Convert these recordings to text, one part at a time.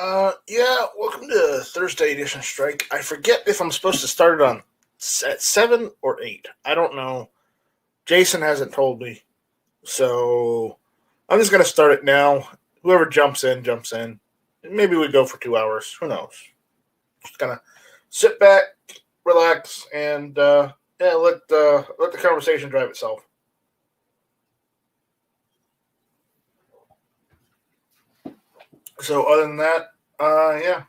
Yeah, welcome to Thursday edition of Strike. I forget if I'm supposed to start it on at 7 or 8. I don't know. Jason hasn't told me. So I'm just going to start it now. Whoever jumps in, jumps in. Maybe we go for 2 hours. Who knows? Just going to sit back, relax, and yeah, let the conversation drive itself. So other than that, yeah.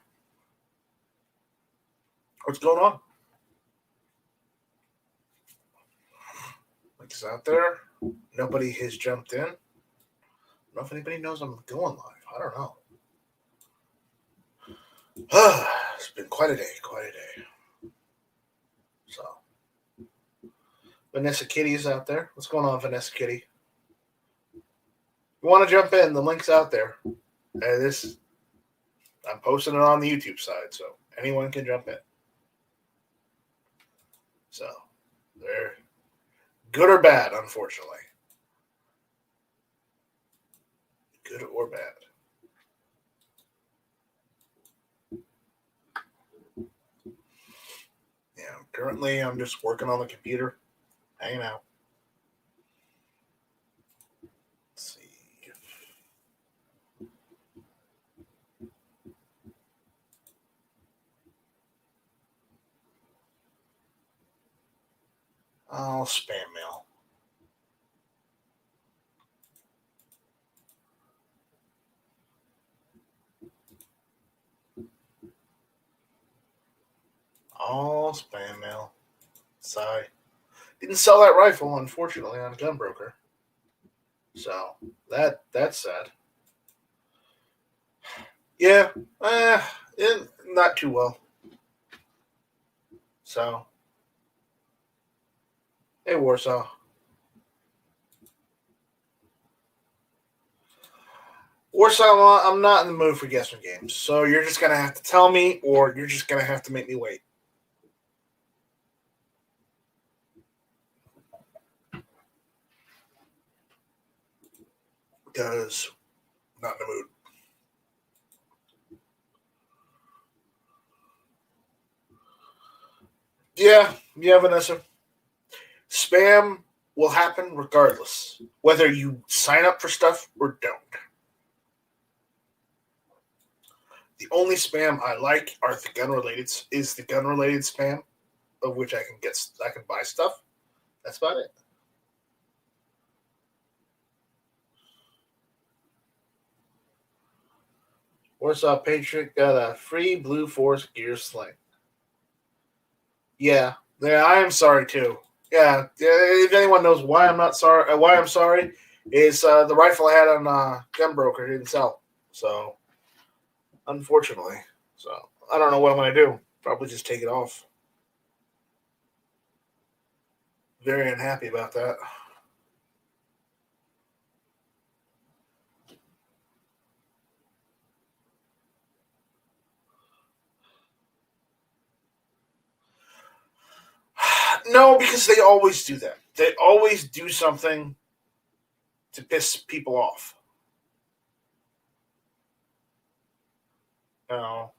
What's going on? Like, is out there? Nobody has jumped in. I don't know if anybody knows I'm going live. I don't know. It's been quite a day, quite a day. So, Vanessa Kitty is out there. What's going on, Vanessa Kitty? You want to jump in? The link's out there. I'm posting it on the YouTube side, so anyone can jump in. So, they're good or bad, unfortunately. Good or bad. Yeah, currently I'm just working on the computer, hanging out. Let's see. Oh, spam mail. All spam mail. Sigh. Didn't sell that rifle, unfortunately, on Gunbroker. So that's sad. Yeah, not too well. So, hey Warsaw. Warsaw, I'm not in the mood for guessing games, so you're just gonna have to tell me, or you're just gonna have to make me wait. Because I'm not in the mood. Yeah, Vanessa. Spam will happen regardless, whether you sign up for stuff or don't. The only spam I like are the gun related spam, of which I can buy stuff. That's about it. Warsaw Patriot got a free Blue Force gear sling. Yeah, I am sorry too. Yeah, if anyone knows why I'm not sorry, why I'm sorry, is the rifle I had on Gunbroker didn't sell. So, unfortunately, so I don't know what I'm gonna do. Probably just take it off. Very unhappy about that. No, because they always do that. They always do something to piss people off. You know,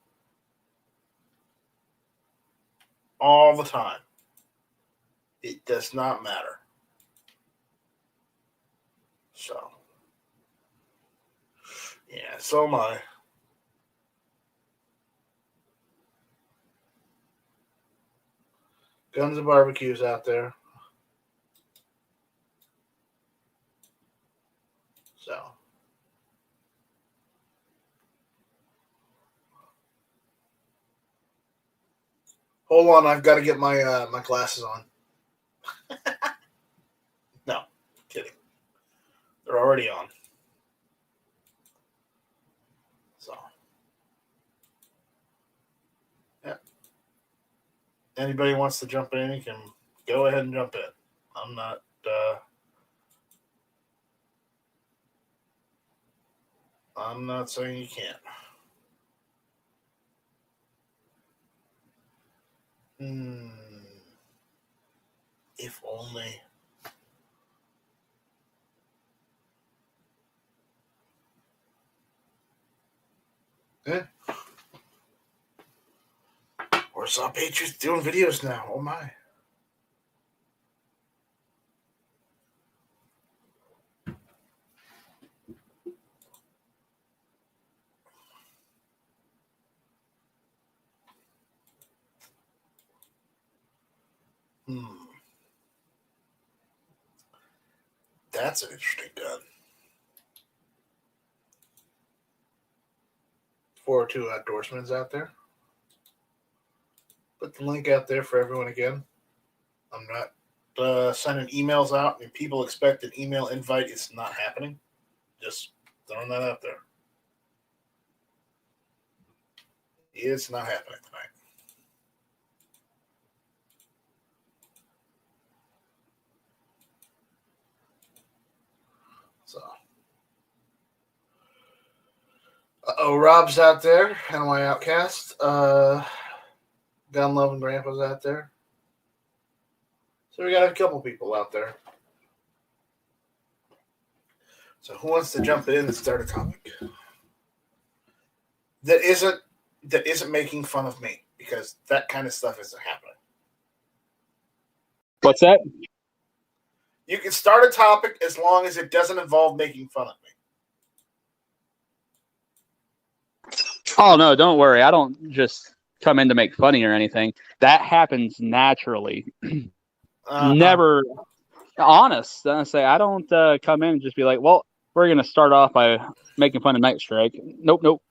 all the time. It does not matter. So, yeah, so am I. Guns and barbecues out there. So, hold on, I've got to get my glasses on. No, kidding. They're already on. So, yeah. Anybody wants to jump in, you can go ahead and jump in. I'm not. I'm not saying you can't. Hmm. If only. Yeah. Warsaw Patriots doing videos now. Oh my. That's an interesting gun. 402 Outdoorsman's out there. Put the link out there for everyone again. I'm not sending emails out, and people expect an email invite. It's not happening. Just throwing that out there. It's not happening tonight. So, Rob's out there, NY Outcast. Gun Loving Grandpa's out there. So we got a couple people out there. So who wants to jump in and start a topic that isn't making fun of me? Because that kind of stuff isn't happening. What's that? You can start a topic as long as it doesn't involve making fun of me. Oh, no, don't worry. I don't just come in to make funny or anything. That happens naturally. Never honest. I say I don't come in and just be like, well, we're going to start off by making fun of Night Strike. Nope.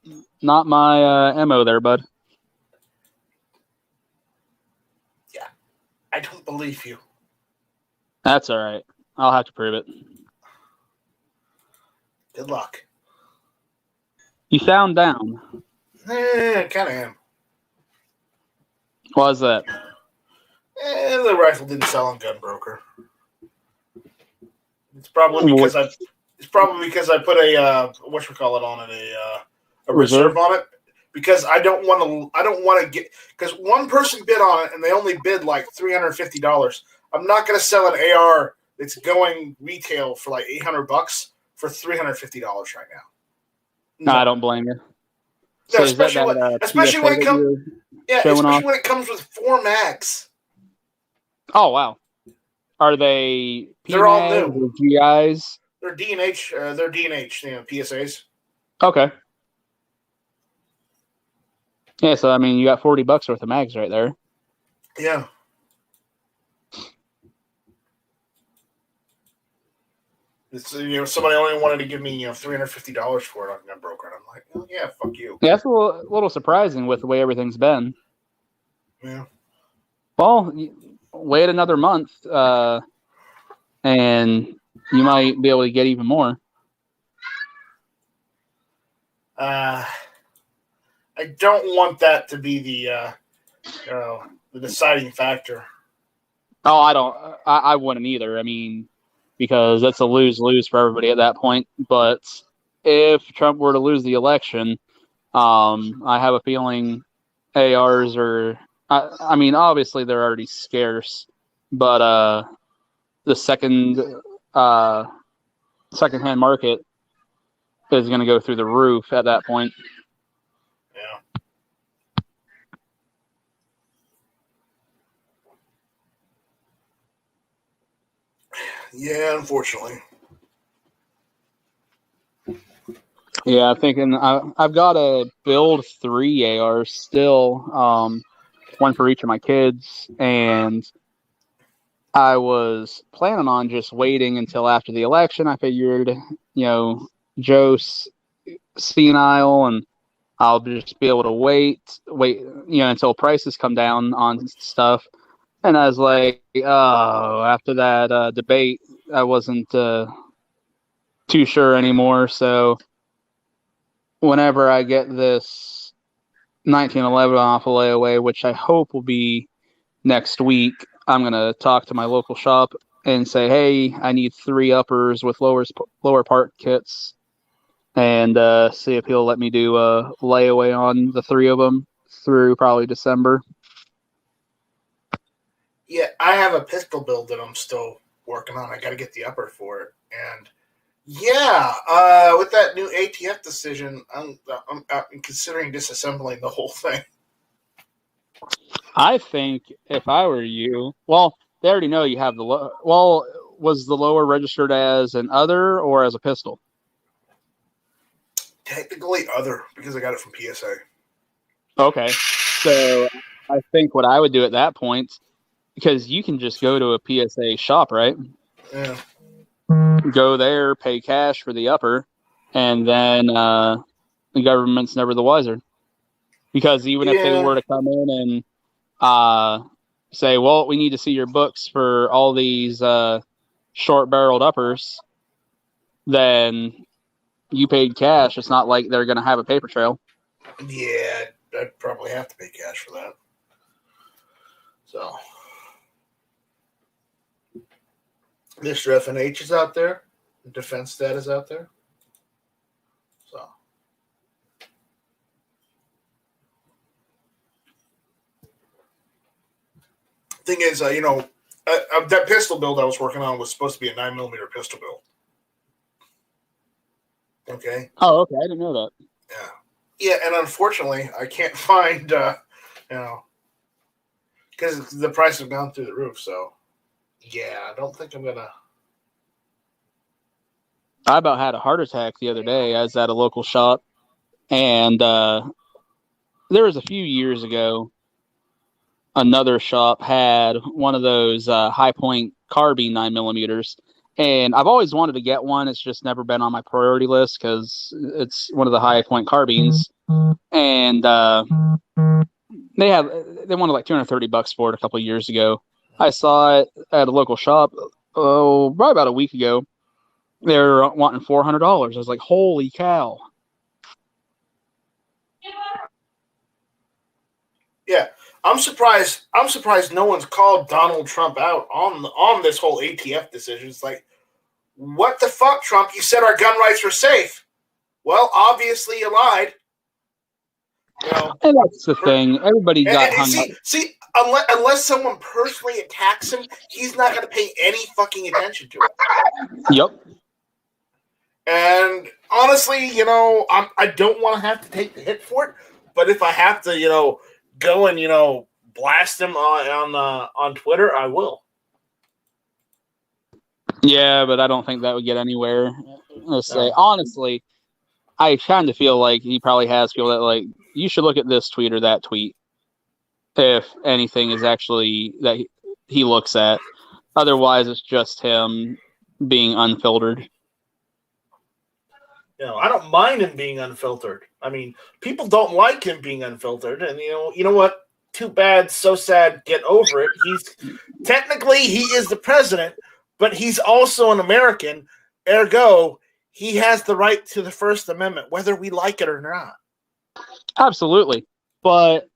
Not my MO there, bud. Yeah. I don't believe you. That's all right. I'll have to prove it. Good luck. You sound down. Kind of am. Why is that? The rifle didn't sell on Gunbroker. It's probably because I put a whatchamacallit on it, a reserve on it, because I don't want to get, because one person bid on it and they only bid like $350. I'm not going to sell an AR that's going retail for like $800 for $350 right now. No, I don't blame you. No, So especially when it comes with 4 mags. Oh wow! Are they? They're all new. GIs. They're D&H. They're D&H. PSAs. Okay. Yeah, so I mean, you got $40 worth of mags right there. Yeah. It's, somebody only wanted to give me $350 for it on Gunbroker, and I'm like, oh, yeah, fuck you. Yeah, that's a little surprising with the way everything's been. Yeah. Well, wait another month, and you might be able to get even more. I don't want that to be the deciding factor. Oh, I don't. I wouldn't either. I mean, because that's a lose-lose for everybody at that point. But if Trump were to lose the election, I have a feeling ARs are. I mean, obviously they're already scarce, but the secondhand market is going to go through the roof at that point. Yeah. Yeah, unfortunately. Yeah, I'm thinking I've got to build 3 ARs still, one for each of my kids, and I was planning on just waiting until after the election. I figured, Joe's senile, and I'll just be able to wait, until prices come down on stuff. And I was like, oh, after that debate, I wasn't too sure anymore. So whenever I get this 1911 off of layaway, which I hope will be next week, I'm going to talk to my local shop and say, hey, I need 3 uppers with lower part kits, and see if he'll let me do a layaway on the 3 of them through probably December. Yeah, I have a pistol build that I'm still working on. I got to get the upper for it. And Yeah, with that new ATF decision, I'm considering disassembling the whole thing. I think if I were you, well, they already know you have the well. Was the lower registered as an other or as a pistol? Technically, other because I got it from PSA. Okay, so I think what I would do at that point, because you can just go to a PSA shop, right? Yeah. Go there, pay cash for the upper, and then the government's never the wiser. Because even if they were to come in and say, well, we need to see your books for all these short-barreled uppers, then you paid cash. It's not like they're going to have a paper trail. Yeah, I'd probably have to pay cash for that. So, Mr. FNH is out there. Defense Stat is out there. So, thing is, that pistol build I was working on was supposed to be a 9mm pistol build. Okay. Oh, okay. I didn't know that. Yeah. Yeah, and unfortunately, I can't find, because the price has gone through the roof. So, yeah, I don't think I'm going to. I about had a heart attack the other day. I was at a local shop, and there was a few years ago, another shop had one of those high point carbine 9mm, and I've always wanted to get one. It's just never been on my priority list because it's one of the high point carbines, and they wanted like $230 for it a couple of years ago. I saw it at a local shop, probably about a week ago. They're wanting $400. I was like, holy cow. Yeah, I'm surprised no one's called Donald Trump out on this whole ATF decision. It's like, what the fuck, Trump? You said our gun rights were safe. Well, obviously you lied. And that's the thing. Everybody got hung up. See, unless someone personally attacks him, he's not going to pay any fucking attention to it. Yep. And honestly, I don't want to have to take the hit for it. But if I have to, go and blast him on Twitter, I will. Yeah, but I don't think that would get anywhere. Let's say honestly, I kind of feel like he probably has people that like you should look at this tweet or that tweet. If anything is actually that he looks at, otherwise it's just him being unfiltered. I don't mind him being unfiltered. I mean, people don't like him being unfiltered, and you know what? Too bad, so sad. Get over it. He is the president, but he's also an American. Ergo, he has the right to the First Amendment, whether we like it or not. Absolutely, but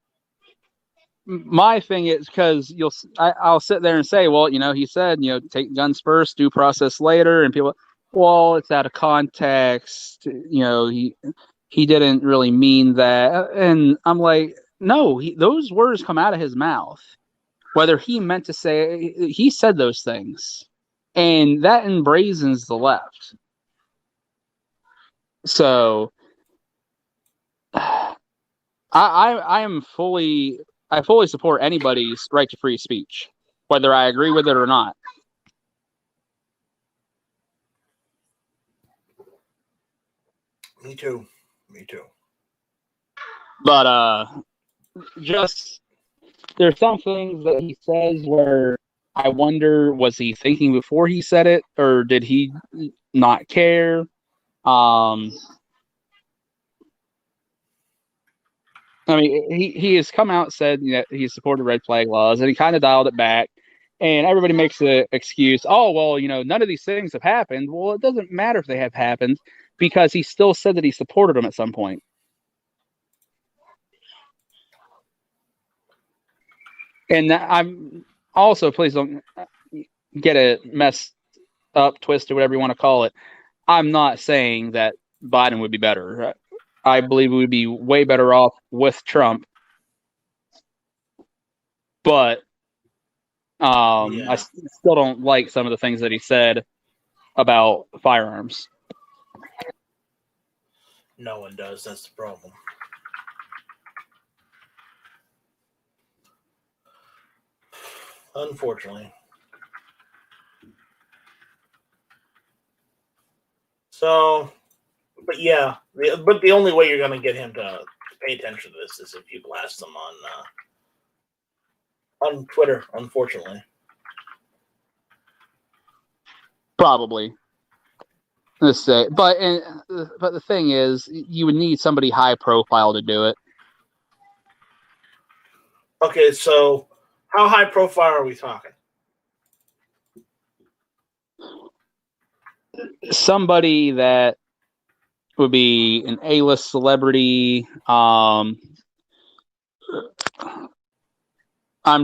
my thing is because I'll sit there and say, well, he said, take guns first, due process later, and people. Well, it's out of context. He didn't really mean that. And I'm like, no, those words come out of his mouth. Whether he meant to say, he said those things. And that embrazens the left. So I fully support anybody's right to free speech, whether I agree with it or not. Me too. But just there's some things that he says where I wonder, was he thinking before he said it, or did he not care? I mean, he has come out and said he supported red flag laws, and he kind of dialed it back. And everybody makes the excuse, oh, well, none of these things have happened. Well, it doesn't matter if they have happened because he still said that he supported them at some point. And I'm also, please don't get it messed up, twisted, whatever you want to call it. I'm not saying that Biden would be better. I believe we would be way better off with Trump. But I still don't like some of the things that he said about firearms. No one does. That's the problem. Unfortunately. So, but yeah, but the only way you're going to get him to pay attention to this is if you blast him on Twitter, unfortunately. Probably. Let's say, but the thing is, you would need somebody high profile to do it. Okay, so how high profile are we talking? Somebody that would be an A-list celebrity. I'm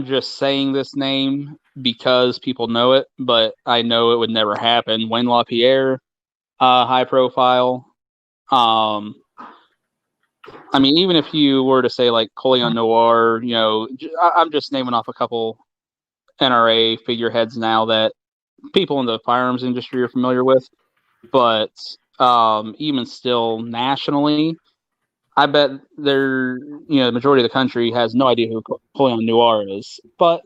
just saying this name because people know it, but I know it would never happen. Wayne LaPierre, high profile. I mean, even if you were to say like Colion Noir, you know, I'm just naming off a couple NRA figureheads now that people in the firearms industry are familiar with. But even still, nationally, I bet the majority of the country has no idea who Colion Noir is. But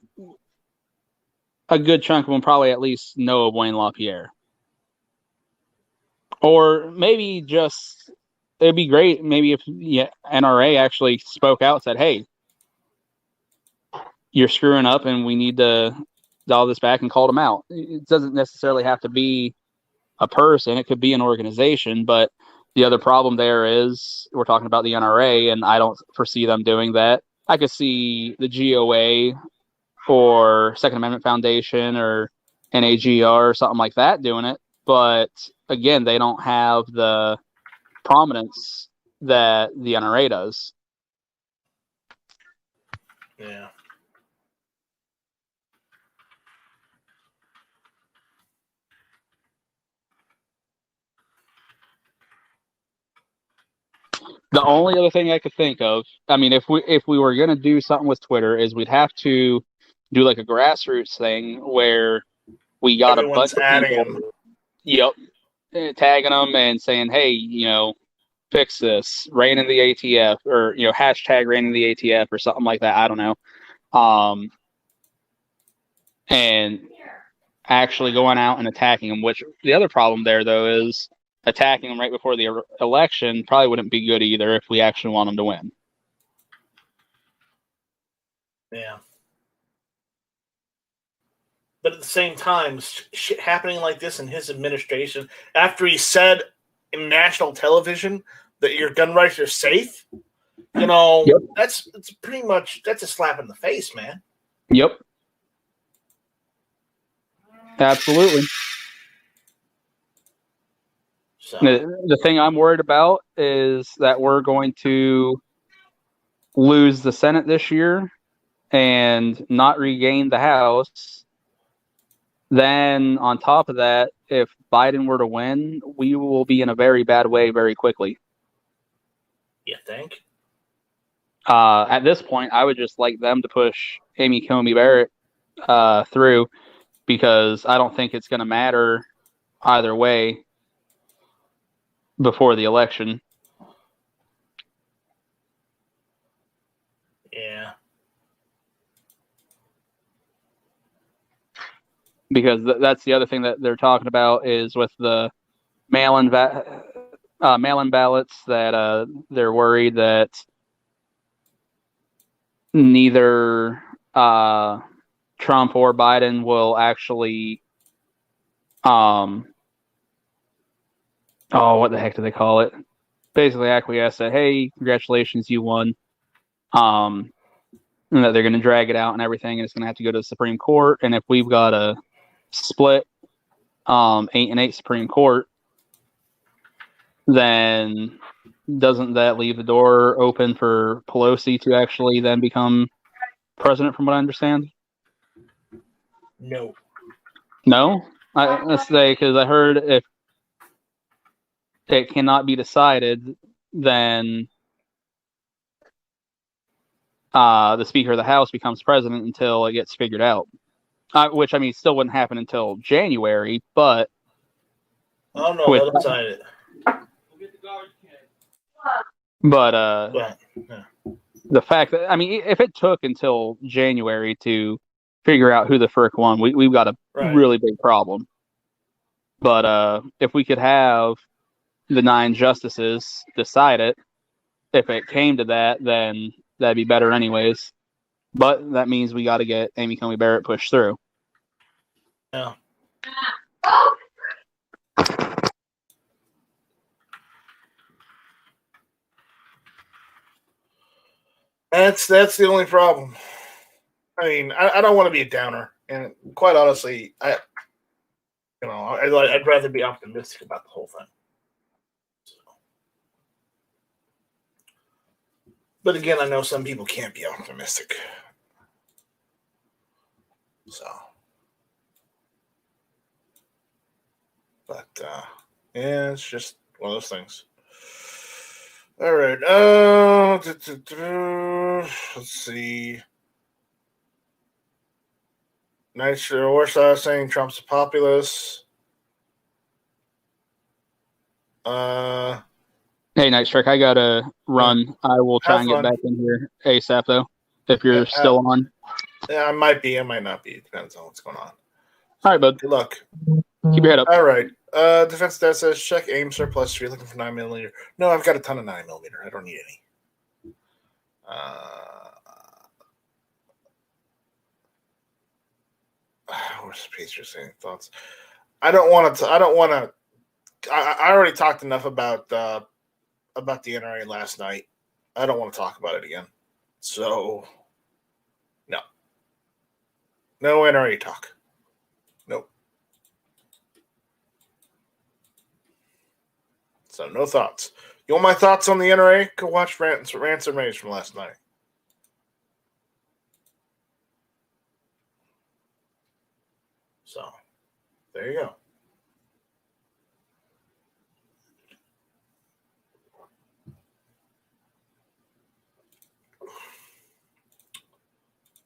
a good chunk of them probably at least know of Wayne LaPierre. Or maybe just, it'd be great maybe if NRA actually spoke out and said, hey, you're screwing up and we need to dial this back, and called them out. It doesn't necessarily have to be a person. It could be an organization, but the other problem there is we're talking about the NRA, and I don't foresee them doing that. I could see the GOA or Second Amendment Foundation or NAGR or something like that doing it, but again, they don't have the prominence that the NRA does. Yeah. The only other thing I could think of, I mean, if we were gonna do something with Twitter, is we'd have to do like a grassroots thing where we got Everyone's a bunch adding of people, him. yep, tagging them and saying, hey, fix this, rein in the ATF, or hashtag rein in the ATF or something like that. I don't know. And actually going out and attacking them. Which the other problem there though is attacking them right before the election probably wouldn't be good either if we actually want them to win. Yeah. But at the same time, shit happening like this in his administration, after he said in national television that your gun rights are safe, Yep. that's pretty much, that's a slap in the face, man. Yep. Absolutely. So. The thing I'm worried about is that we're going to lose the Senate this year and not regain the House. Then on top of that, if Biden were to win, we will be in a very bad way very quickly. You think? At this point, I would just like them to push Amy Coney Barrett through, because I don't think it's going to matter either way before the election. Yeah. Because that's the other thing that they're talking about is with the mail-in ballots, that they're worried that neither Trump or Biden will actually what the heck do they call it? Basically acquiesce that, hey, congratulations, you won. And that they're going to drag it out and everything, and it's going to have to go to the Supreme Court. And if we've got a split 8-8 Supreme Court, then doesn't that leave the door open for Pelosi to actually then become president, from what I understand? No. No? Let's say, because I heard if it cannot be decided, then the Speaker of the House becomes president until it gets figured out. Which, I mean, still wouldn't happen until January, but... Oh, no, they'll decide it. But yeah. the fact that, I mean, if it took until January to figure out who the frick won, we've got a really big problem. But if we could have the 9 justices decide it, if it came to that, then that'd be better anyways. But that means we got to get Amy Coney Barrett pushed through. Yeah. That's the only problem. I mean, I don't want to be a downer, and quite honestly, I'd rather be optimistic about the whole thing. So. But again, I know some people can't be optimistic. So, but yeah, it's just one of those things. All right. Let's see. Nice. Warsaw saying Trump's a populist. Hey, Night Strike, I gotta run. I will try and get back in here ASAP though. If you're still on. Yeah, I might be. I might not be. It depends on what's going on. All right, bud. Good luck. Keep your head up. All right. Defense Dad says check aim surplus. If you're looking for 9mm. No, I've got a ton of 9mm. I don't need any. Where's the Patriot saying thoughts? I don't want to. I already talked enough about the NRA last night. I don't want to talk about it again. So, no NRA talk. Nope. So no thoughts. You want my thoughts on the NRA? Go watch Rants and Raves from last night. So, there you go.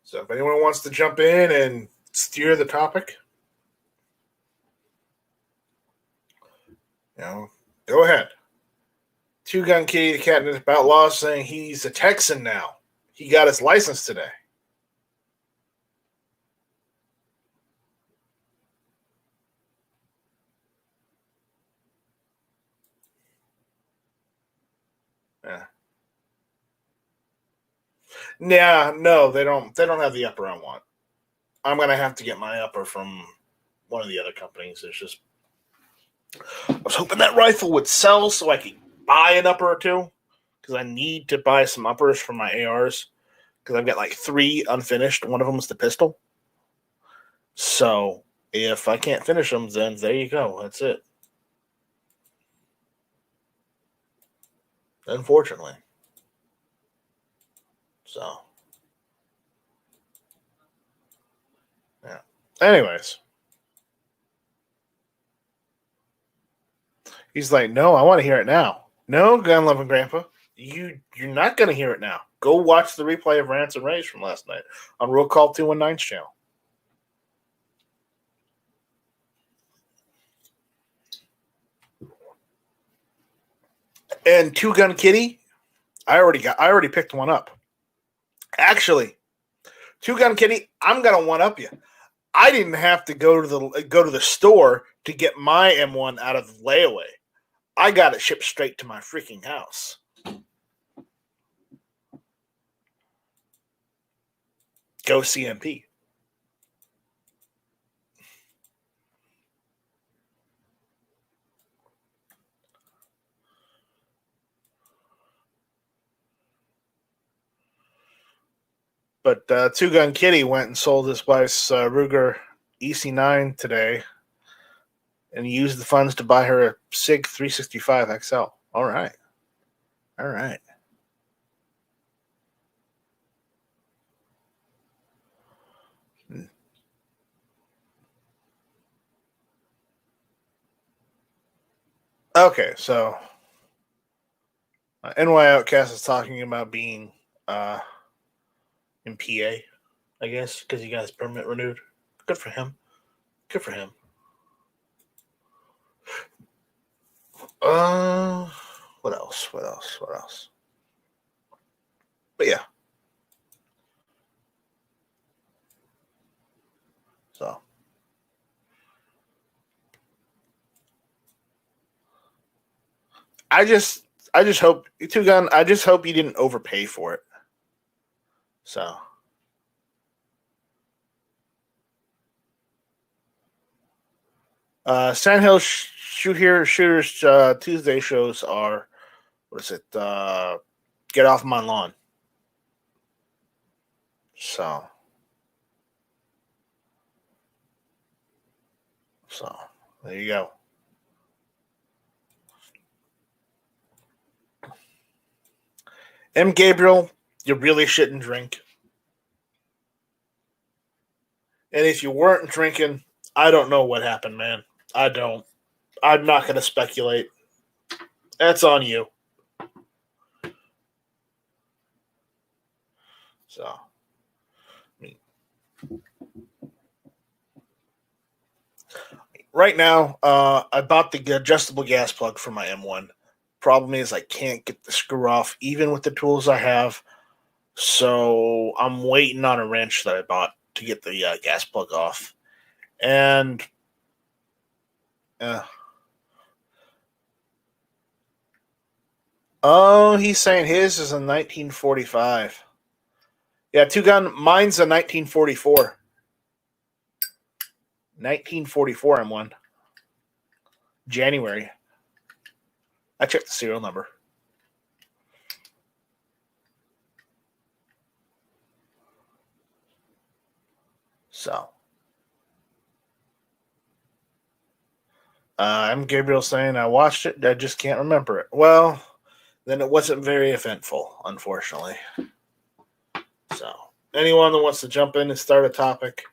So if anyone wants to jump in and steer the topic, go ahead. Two Gun Kitty, the cat about law, saying he's a Texan now. He got his license today. Yeah. Yeah, no, they don't have the upper I want. I'm gonna have to get my upper from one of the other companies. It's just I was hoping that rifle would sell so I could buy an upper or two. Because I need to buy some uppers for my ARs. Because I've got like 3 unfinished. One of them is the pistol. So if I can't finish them, then there you go. That's it. Unfortunately. So. Yeah. Anyways. He's like, no, I want to hear it now. No, gun loving grandpa. You're not going to hear it now. Go watch the replay of Rants and Raves from last night on Real Call 219's channel. And Two Gun Kitty, I already picked one up. Actually, Two Gun Kitty, I'm gonna one up you. I didn't have to go to the store to get my M1 out of the layaway. I got it shipped straight to my freaking house. Go CMP. But Two Gun Kitty went and sold his wife's Ruger EC9 today, and he used the funds to buy her a SIG 365 XL. All right. Okay, so NY Outcast is talking about being in PA, I guess, because he got his permit renewed. Good for him. What else? But yeah. So I just hope Two Gun. I just hope you didn't overpay for it. So Sandhill Shooters Tuesday shows are, what is it? Get off my lawn. So there you go. M. Gabriel, you really shouldn't drink. And if you weren't drinking, I don't know what happened, man. I don't. I'm not going to speculate. That's on you. So, right now, I bought the adjustable gas plug for my M1. Problem is, I can't get the screw off, even with the tools I have. So, I'm waiting on a wrench that I bought to get the gas plug off. And, oh, he's saying his is a 1945. Yeah, Two Gun, mine's a 1944. 1944 M1. January. I checked the serial number. So, I'm Gabriel saying I watched it. I just can't remember it. Well, then it wasn't very eventful, unfortunately. So, anyone that wants to jump in and start a topic,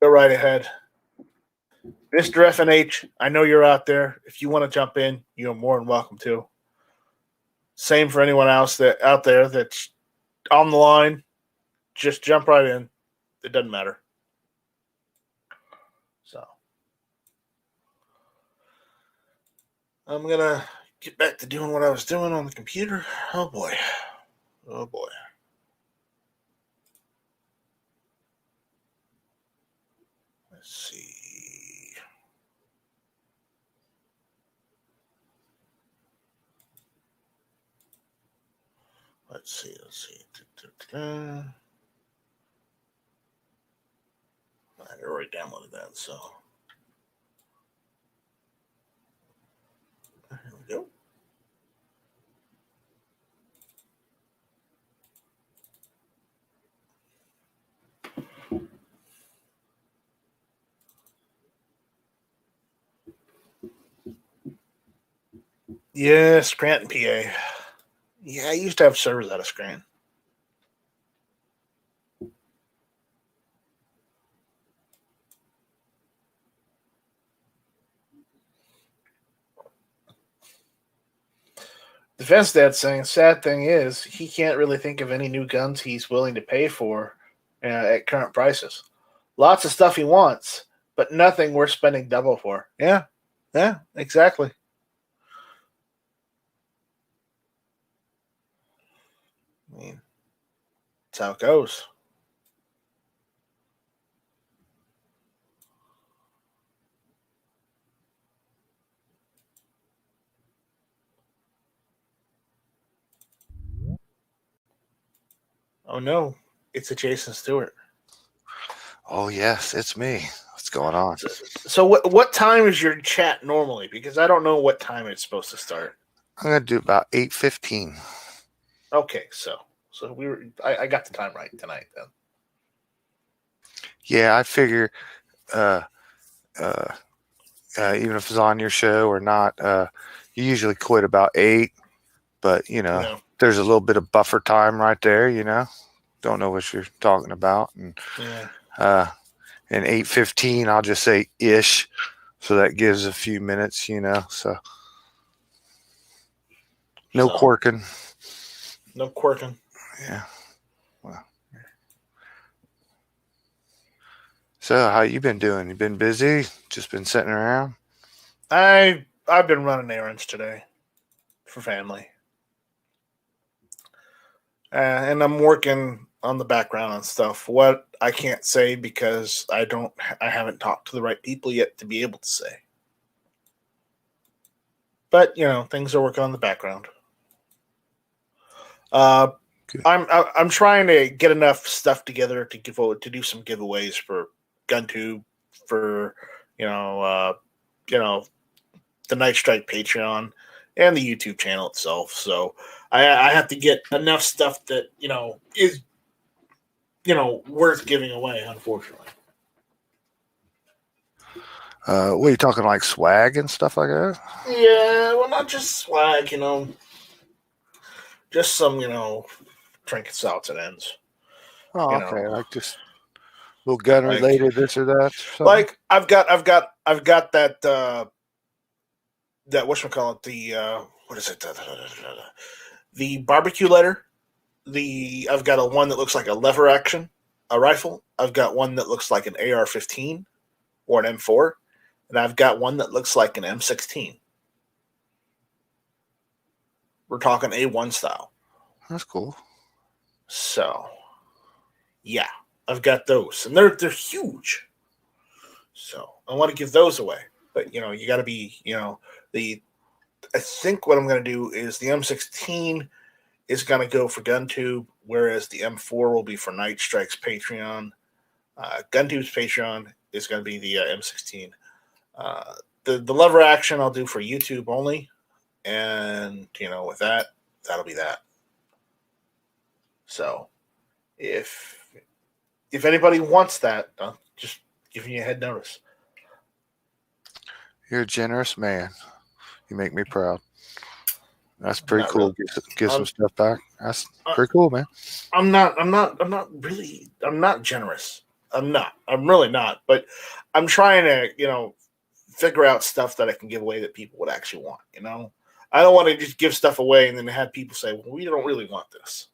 go right ahead. Mr. FNH, I know you're out there. If you want to jump in, you're more than welcome to. Same for anyone else that out there that's on the line. Just jump right in. It doesn't matter. So, I'm going to get back to doing what I was doing on the computer. Oh, boy. Oh, boy. Let's see. Let's see. I already downloaded that, so here we go. Yeah, Scranton, PA. Yeah, I used to have servers out of Scranton. Defense Dad saying, sad thing is, he can't really think of any new guns he's willing to pay for at current prices. Lots of stuff he wants, but nothing worth spending double for. Yeah, exactly. I mean, that's how it goes. Oh no, it's a Jason Stewart. Oh yes, it's me. What's going on? So what time is your chat normally? Because I don't know what time it's supposed to start. I'm gonna do about 8:15. Okay, so I got the time right tonight then. Yeah, I figure even if it's on your show or not, you usually quit about 8, but there's a little bit of buffer time right there, Don't know what you're talking about. And and 8:15 I'll just say ish. So that gives a few minutes, so no quirking. No quirking. Yeah. Well. So how you been doing? You been busy? Just been sitting around? I've been running errands today for family. and I'm working on the background and stuff. What I can't say because I haven't talked to the right people yet to be able to say. But things are working on the background. I'm trying to get enough stuff together to do some giveaways for GunTube, for the Night Strike Patreon and the YouTube channel itself. So I have to get enough stuff that is worth giving away. Unfortunately. What are you talking, like swag and stuff like that? Yeah, well, not just swag, just some, trinkets, outs, and ends. Oh, okay, like just little gun related, this or that. Or like I've got that that whatchamacallit, the what is it? The barbecue lighter. I've got one that looks like a lever action, a rifle. I've got one that looks like an AR-15 or an M4. And I've got one that looks like an M16. We're talking A1 style. That's cool. So, yeah, I've got those, and they're huge. So I want to give those away, but you got to be, I think what I'm going to do is the M16 is going to go for GunTube, whereas the M4 will be for Night Strike's Patreon. GunTube's Patreon is going to be the M16. The lever action I'll do for YouTube only, and with that'll be that. So if anybody wants that, just giving you a head notice. You're a generous man. You make me proud. That's pretty cool. Really. Get some stuff back. That's pretty cool, man. I'm not generous. I'm really not. But I'm trying to, figure out stuff that I can give away that people would actually want. I don't want to just give stuff away and then have people say, "Well, we don't really want this."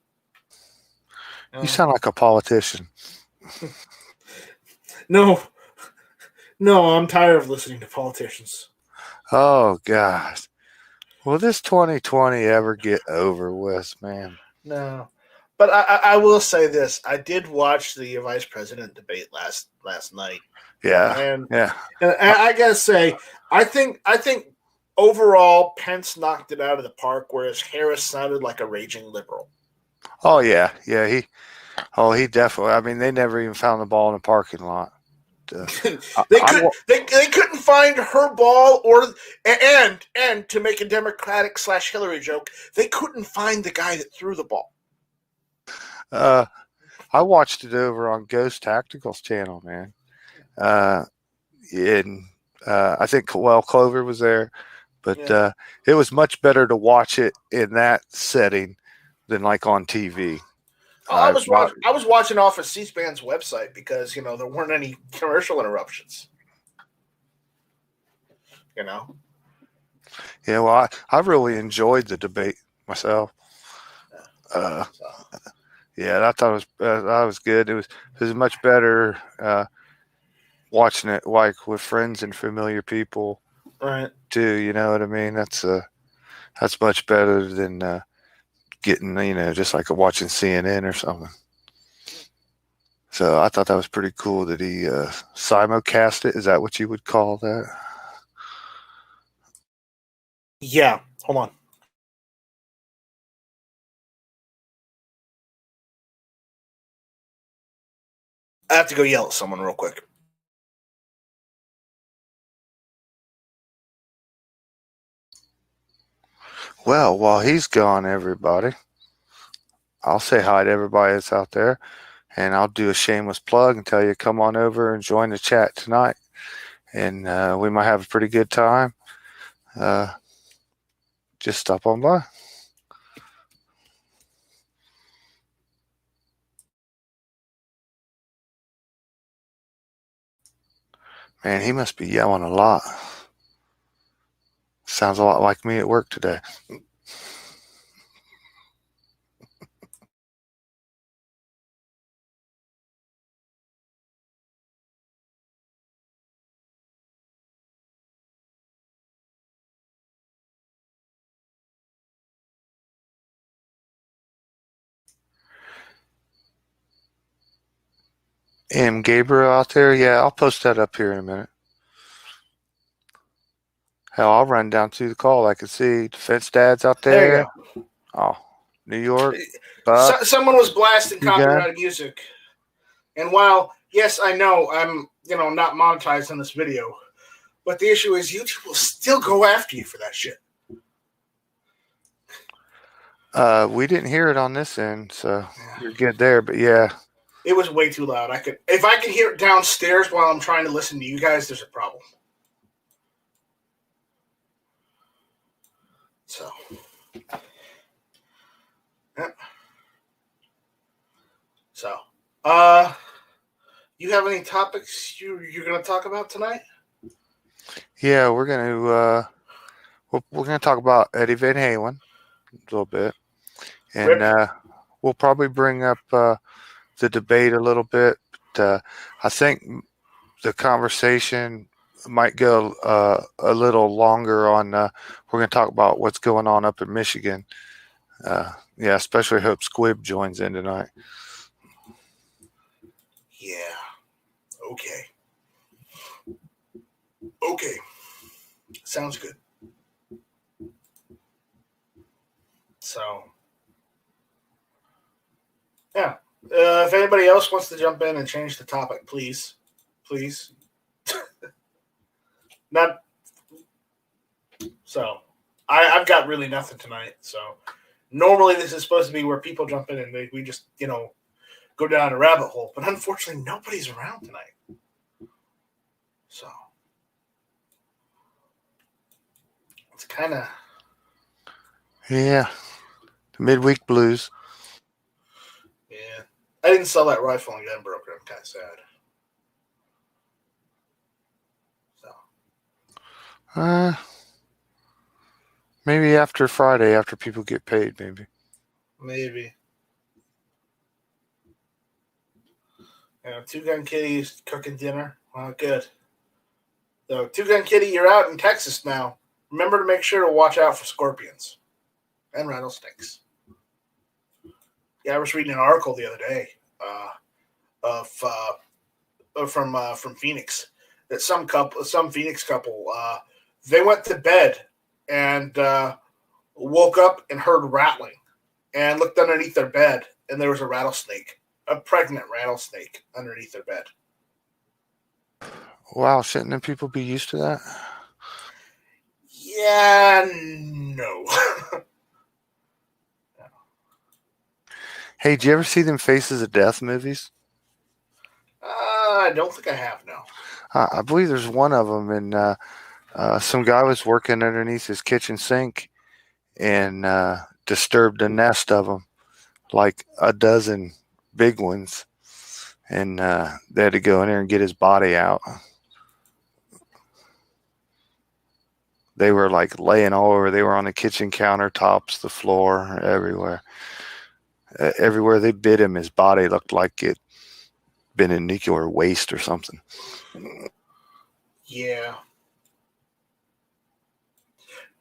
You sound like a politician. No, I'm tired of listening to politicians. Oh gosh. Will this 2020 ever get over with, man? No. But I will say this. I did watch the vice president debate last night. Yeah. And yeah. And I gotta say, I think overall Pence knocked it out of the park, whereas Harris sounded like a raging liberal. Oh yeah. Yeah. He definitely. I mean, they never even found the ball in the parking lot. They couldn't find her ball, and to make a Democratic / Hillary joke, they couldn't find the guy that threw the ball. I watched it over on Ghost Tactical's channel, man. I think Clover was there, but it was much better to watch it in that setting than like on TV. I was watching off of C-SPAN's website because there weren't any commercial interruptions. Yeah, well, I really enjoyed the debate myself. Yeah, I thought that was good. It was much better watching it like with friends and familiar people, right? Too, you know what I mean? That's much better than getting just like watching CNN or something. So I thought that was pretty cool that he simulcast it. Is that what you would call that? Yeah. Hold on. I have to go yell at someone real quick. Well, while he's gone, everybody, I'll say hi to everybody that's out there, and I'll do a shameless plug and tell you come on over and join the chat tonight, and we might have a pretty good time. Just stop on by. Man, he must be yelling a lot. Sounds a lot like me at work today. M. Gabriel out there. Yeah, I'll post that up here in a minute. Hell, I'll run down to the call. I can see Defense Dad's out there. There you go. Oh, New York. Someone was blasting copyrighted music. And while, yes, I know I'm, not monetized in this video, but the issue is YouTube will still go after you for that shit. We didn't hear it on this end, so you're good there. But yeah, it was way too loud. If I can hear it downstairs while I'm trying to listen to you guys, there's a problem. So, yeah. So, you have any topics you're going to talk about tonight? Yeah, we're gonna talk about Eddie Van Halen a little bit, and we'll probably bring up the debate a little bit. But I think the conversation might go a little longer on. We're gonna talk about what's going on up in Michigan. Yeah, especially hope Squib joins in tonight. Yeah. Okay. Sounds good. So, yeah. If anybody else wants to jump in and change the topic, please. Not. So, I've got really nothing tonight. So, normally this is supposed to be where people jump in and we just, go down a rabbit hole. But unfortunately, nobody's around tonight. So, it's kind of. Yeah. The midweek blues. Yeah. I didn't sell that rifle and gun broker. I'm kind of sad. So. Maybe after Friday, after people get paid, Maybe. Two Gun Kitty's cooking dinner. Well, good. So, Two Gun Kitty, you're out in Texas now. Remember to make sure to watch out for scorpions and rattlesnakes. Yeah, I was reading an article the other day from Phoenix that some Phoenix couple they went to bed and woke up and heard rattling and looked underneath their bed and there was a rattlesnake, a pregnant rattlesnake underneath their bed. Wow, shouldn't them people be used to that? Yeah, no. Hey, did you ever see them Faces of Death movies? I don't think I have, no. I believe there's one of them, and some guy was working underneath his kitchen sink and disturbed a nest of them, like a dozen big ones, and they had to go in there and get his body out. They were like laying all over. They were on the kitchen countertops, the floor, everywhere. Everywhere they bit him, his body looked like it been in nuclear waste or something. Yeah.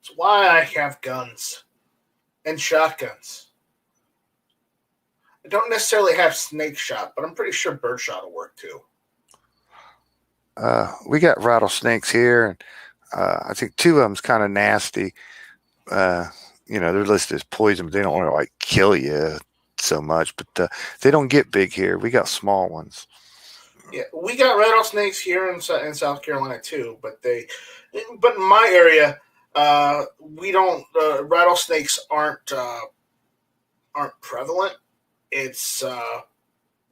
It's why I have guns and shotguns. I don't necessarily have snake shot, but I'm pretty sure bird shot will work too. We got rattlesnakes here, and I think two of them's kind of nasty. They're listed as poison, but they don't want to like kill you so much. But they don't get big here. We got small ones. Yeah, we got rattlesnakes here in South Carolina too, but in my area, we don't. Rattlesnakes aren't prevalent. It's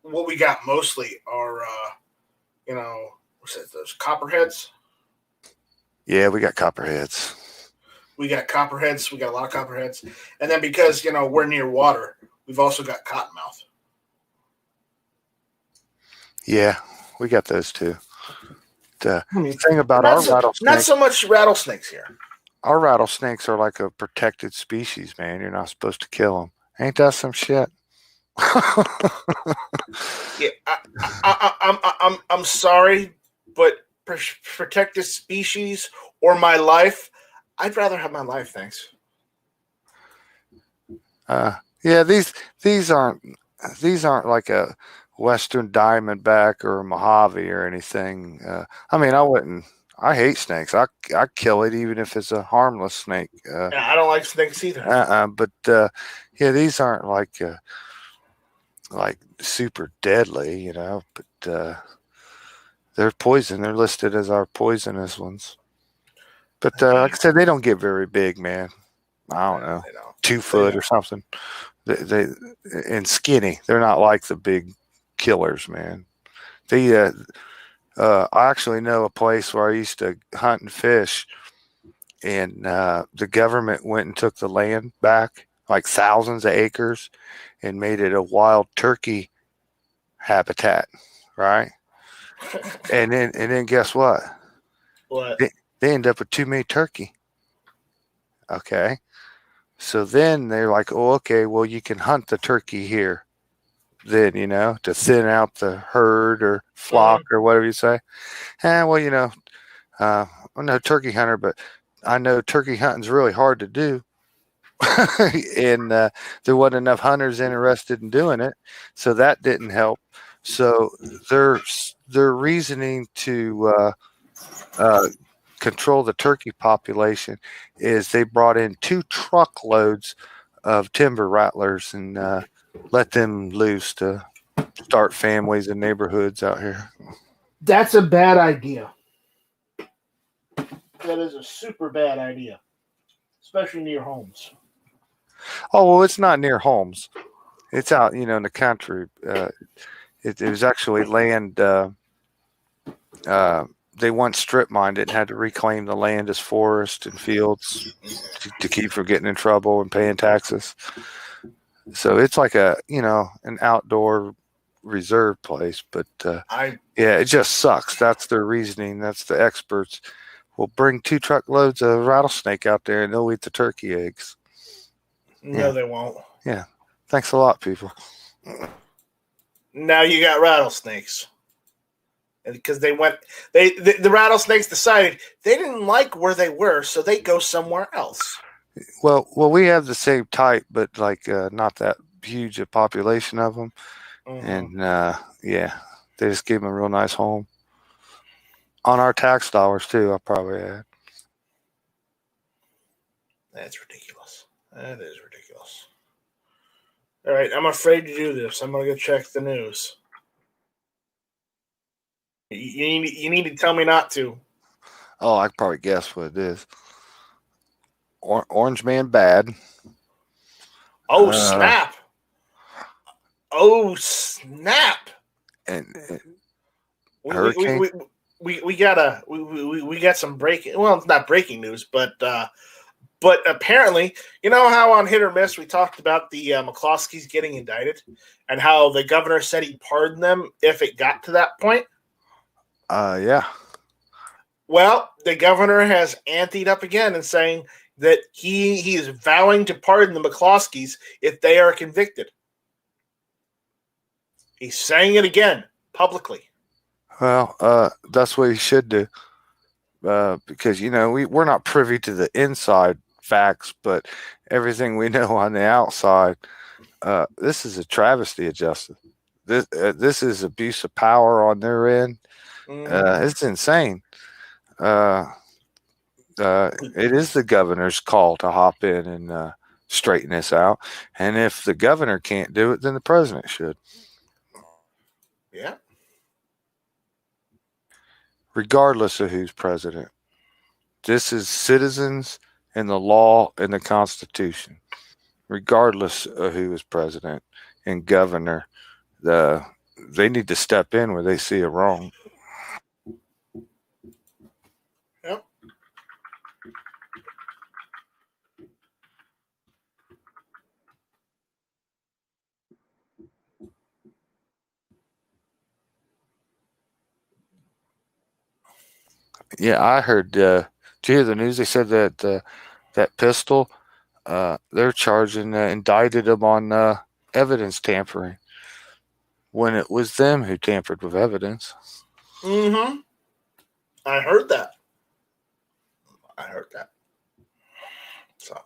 what we got mostly are what's it? Those copperheads. Yeah, we got copperheads. We got copperheads. We got a lot of copperheads, and then because we're near water, we've also got cottonmouth. Yeah, we got those too. The thing about our rattlesnakes, not so much rattlesnakes here. Our rattlesnakes are like a protected species, man. You're not supposed to kill them. Ain't that some shit? Yeah, I'm sorry, but protected species or my life, I'd rather have my life, thanks. Yeah, these aren't like Western Diamondback or a Mojave or anything. I mean, I hate snakes. I kill it even if it's a harmless snake. Yeah, I don't like snakes either. But yeah, these aren't like super deadly, but they're poison. They're listed as our poisonous ones. But like I said, they don't get very big, man. I don't know, 2 foot or something. They and skinny. They're not like the big killers, man. I actually know a place where I used to hunt and fish, and the government went and took the land back, like thousands of acres, and made it a wild turkey habitat, right? and then guess what? What? They end up with too many turkey. Okay. So then they're like, oh, okay, well, you can hunt the turkey here. Then, to thin out the herd or flock or whatever you say. Well, I'm no turkey hunter, but I know turkey hunting's really hard to do. And there wasn't enough hunters interested in doing it. So that didn't help. So their reasoning to control the turkey population is they brought in 2 truckloads of timber rattlers and let them loose to start families and neighborhoods out here. That's a bad idea. That is a super bad idea, especially near homes. Oh, well, it's not near homes. It's out, in the country. It was actually land. They once strip mined it and had to reclaim the land as forest and fields to keep from getting in trouble and paying taxes. So it's like an outdoor reserve place, but it just sucks. That's their reasoning. That's the experts. We'll bring 2 truckloads of rattlesnake out there and they'll eat the turkey eggs. No, they won't. Yeah. Thanks a lot, people. Now you got rattlesnakes. Because the rattlesnakes decided they didn't like where they were, so they go somewhere else. Well, we have the same type, but not that huge a population of them. Mm-hmm. And they just gave them a real nice home on our tax dollars too. I'll probably add. That's ridiculous. That is ridiculous. All right, I'm afraid to do this. I'm gonna go check the news. You need to tell me not to. Oh, I can probably guess what it is. Orange Man bad. Oh, snap. Oh, snap. And hurricane? We got some breaking. Well, it's not breaking news, but apparently, you know how on Hit or Miss we talked about the McCloskeys getting indicted and how the governor said he'd pardon them if it got to that point? Yeah. Well, the governor has anteed up again and saying that he is vowing to pardon the McCloskeys if they are convicted. He's saying it again publicly. Well, that's what he should do. Because, we're not privy to the inside facts, but everything we know on the outside, this is a travesty of justice. This is abuse of power on their end. It's insane. It is the governor's call to hop in and straighten this out. And if the governor can't do it, then the president should. Yeah. Regardless of who's president. This is citizens and the law and the Constitution. Regardless of who is president and governor, they need to step in where they see it wrong. Yep. Yeah, I heard. Did you hear the news? They said that that pistol, they're charging, indicted them on evidence tampering when it was them who tampered with evidence. Mm-hmm. I heard that. So.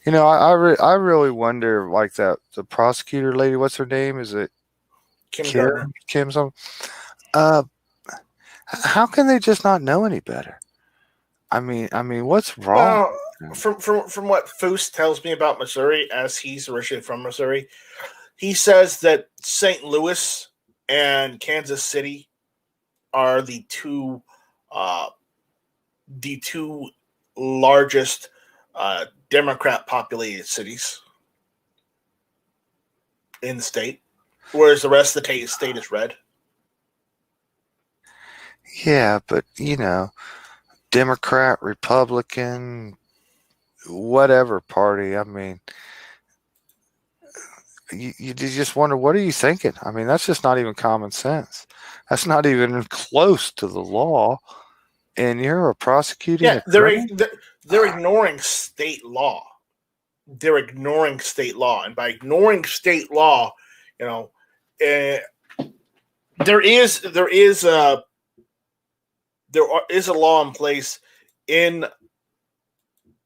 I really wonder, like the prosecutor lady. What's her name? Is it Kim Gardner? Kim something? How can they just not know any better? I mean, what's wrong? Well, from what Foose tells me about Missouri, as he's originally from Missouri, he says that St. Louis and Kansas City are the two largest Democrat populated cities in the state, whereas the rest of the state is red. Yeah, but Democrat, Republican, whatever party. I mean, you just wonder, what are you thinking? I mean, that's just not even common sense. That's not even close to the law. And you're a prosecuting. Yeah, they're ignoring state law. They're ignoring state law, and by ignoring state law, there is a law in place in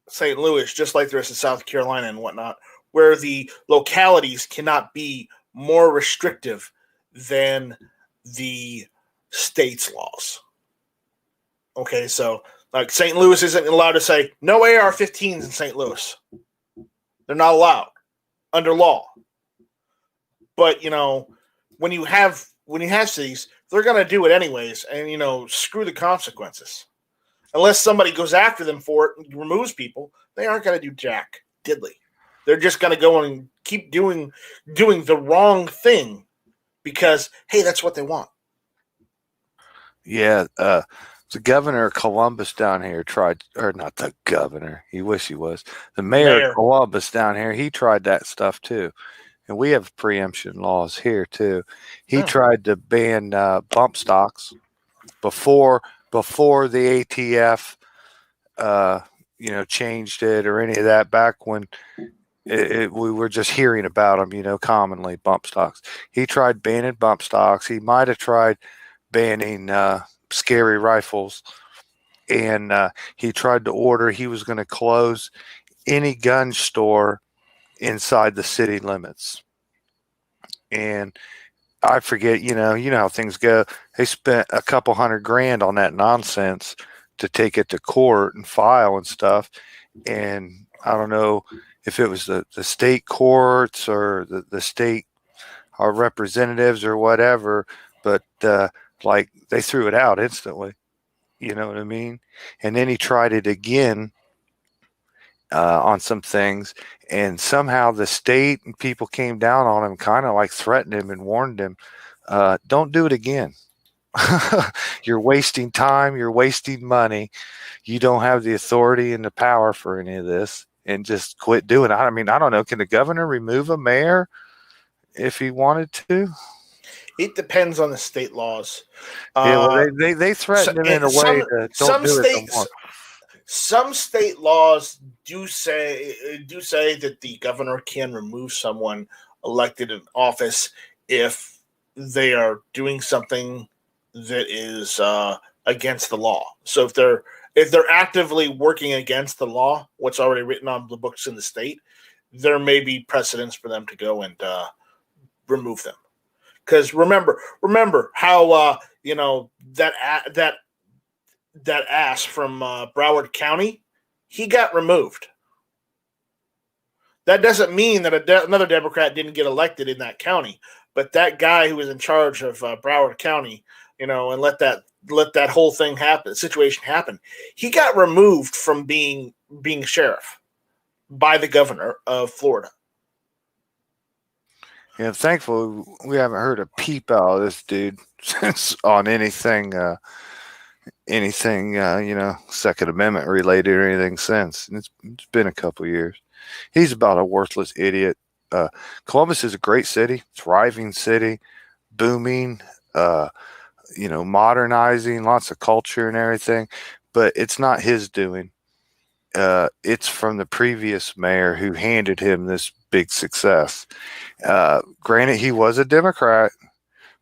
St. Louis, just like there is in South Carolina and whatnot, where the localities cannot be more restrictive than the state's laws. Okay, so like St. Louis isn't allowed to say no AR-15s in St. Louis. They're not allowed under law. But when you have cities, they're going to do it anyways, and screw the consequences. Unless somebody goes after them for it and removes people, they aren't going to do jack diddly. They're just going to go and keep doing the wrong thing because, hey, that's what they want. Yeah, the governor of Columbus down here tried, or not the governor, you wish he was, the mayor of Columbus down here, he tried that stuff too. And we have preemption laws here too. He tried to ban bump stocks before the ATF, changed it or any of that, back when we were just hearing about them, commonly, bump stocks. He tried banning bump stocks. He might have tried banning scary rifles, and he tried to order, he was going to close any gun store inside the city limits. And I forget, you know how things go. They spent a couple $100,000 on that nonsense to take it to court and file and stuff. And I don't know if it was the state courts or the state representatives or whatever, but they threw it out instantly. You know what I mean? And then he tried it again on some things, and somehow the state and people came down on him, kind of like threatened him and warned him, don't do it again. You're wasting time. You're wasting money. You don't have the authority and the power for any of this, and just quit doing it. I mean, I don't know. Can the governor remove a mayor if he wanted to? It depends on the state laws. Yeah, well, they threatened him in a way to don't do it no more. Some state laws do say that the governor can remove someone elected in office if they are doing something that is against the law. So if they're actively working against the law, what's already written on the books in the state, there may be precedents for them to go and remove them. Because remember how that ass from Broward County, he got removed. That doesn't mean that another Democrat didn't get elected in that county, but that guy who was in charge of Broward County, and let that whole thing happen, situation happen, he got removed from being sheriff by the governor of Florida. Yeah, thankfully we haven't heard a peep out of this dude since on anything, Second Amendment related or anything since. And it's been a couple years. He's about a worthless idiot. Columbus is a great city, thriving city, booming, modernizing, lots of culture and everything, but it's not his doing. It's from the previous mayor who handed him this big success. Granted, he was a Democrat,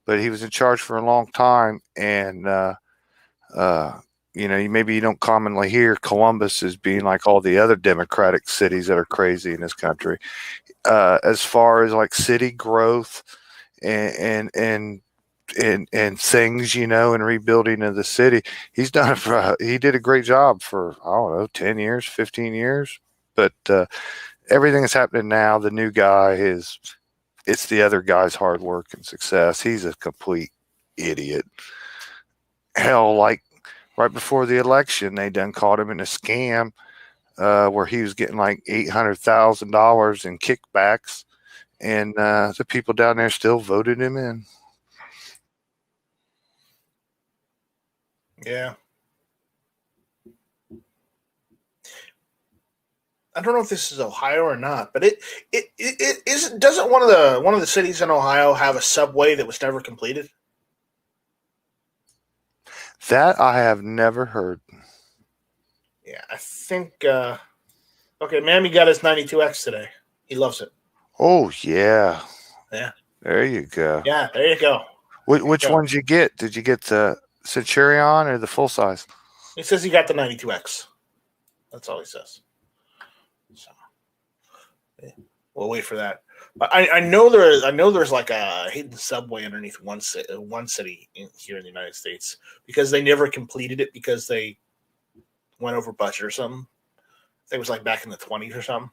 but he was in charge for a long time, and maybe you don't commonly hear Columbus as being like all the other democratic cities that are crazy in this country. As far as like city growth and things, and rebuilding of the city, he did a great job for, I don't know, 10 years, 15 years. But everything that's happening now, the new guy it's the other guy's hard work and success. He's a complete idiot. Hell, like right before the election, they done caught him in a scam where he was getting like $800,000 in kickbacks, and the people down there still voted him in. Yeah. I don't know if this is Ohio or not, but it doesn't one of the cities in Ohio have a subway that was never completed? That I have never heard. Yeah, I think. Okay, Mammy got his 92X today. He loves it. Oh yeah. Yeah. There you go. Yeah, there you go. Which one did you get? Did you get the Centurion or the full size? He says he got the 92X. That's all he says. So, yeah, we'll wait for that. But I know there's like a hidden subway underneath one city here in the United States because they never completed it because they went over budget or something. It was like back in the 20s or something.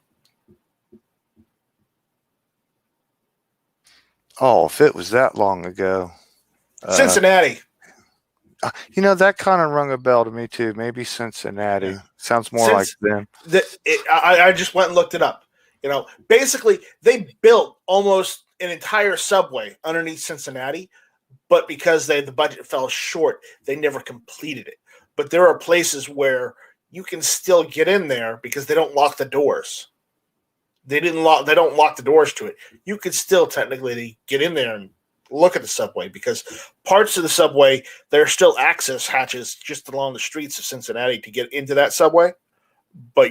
Oh, if it was that long ago. Cincinnati. That kind of rung a bell to me too. Maybe Cincinnati. Yeah. Sounds more like them. I just went and looked it up. Basically they built almost an entire subway underneath Cincinnati, but because the budget fell short, they never completed it. But there are places where you can still get in there because they don't lock the doors. They don't lock the doors to it. You could still technically get in there and look at the subway because parts of the subway, there are still access hatches just along the streets of Cincinnati to get into that subway, but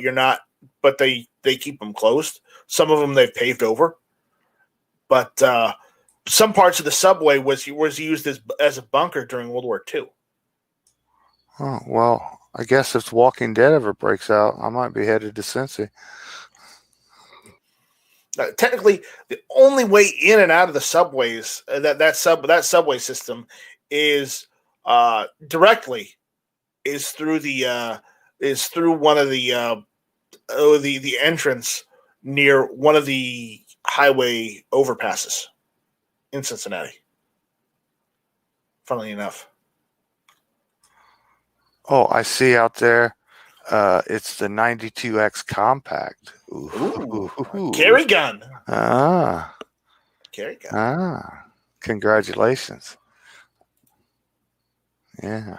they keep them closed. Some of them they've paved over, but some parts of the subway was used as a bunker during World War II. Oh, well, I guess if Walking Dead ever breaks out, I might be headed to Cincy. Technically, the only way in and out of the subways that subway system is directly is through one of the entrance near one of the highway overpasses in Cincinnati. Funnily enough. Oh, I see out there. It's the 92X Compact. Ooh. Carry gun. Carry gun. Congratulations. Yeah.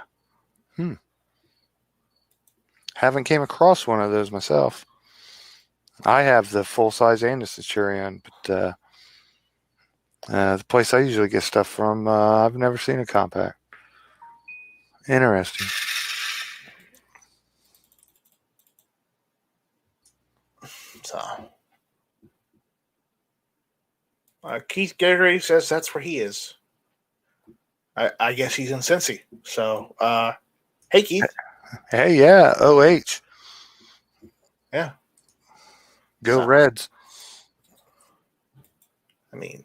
Haven't came across one of those myself. I have the full size and the Centurion, but the place I usually get stuff from, I've never seen a compact. Interesting. So, Keith Gregory says that's where he is. I guess he's in Cincy. So, hey, Keith. Hey, yeah, OH. Yeah. Go Reds. I mean,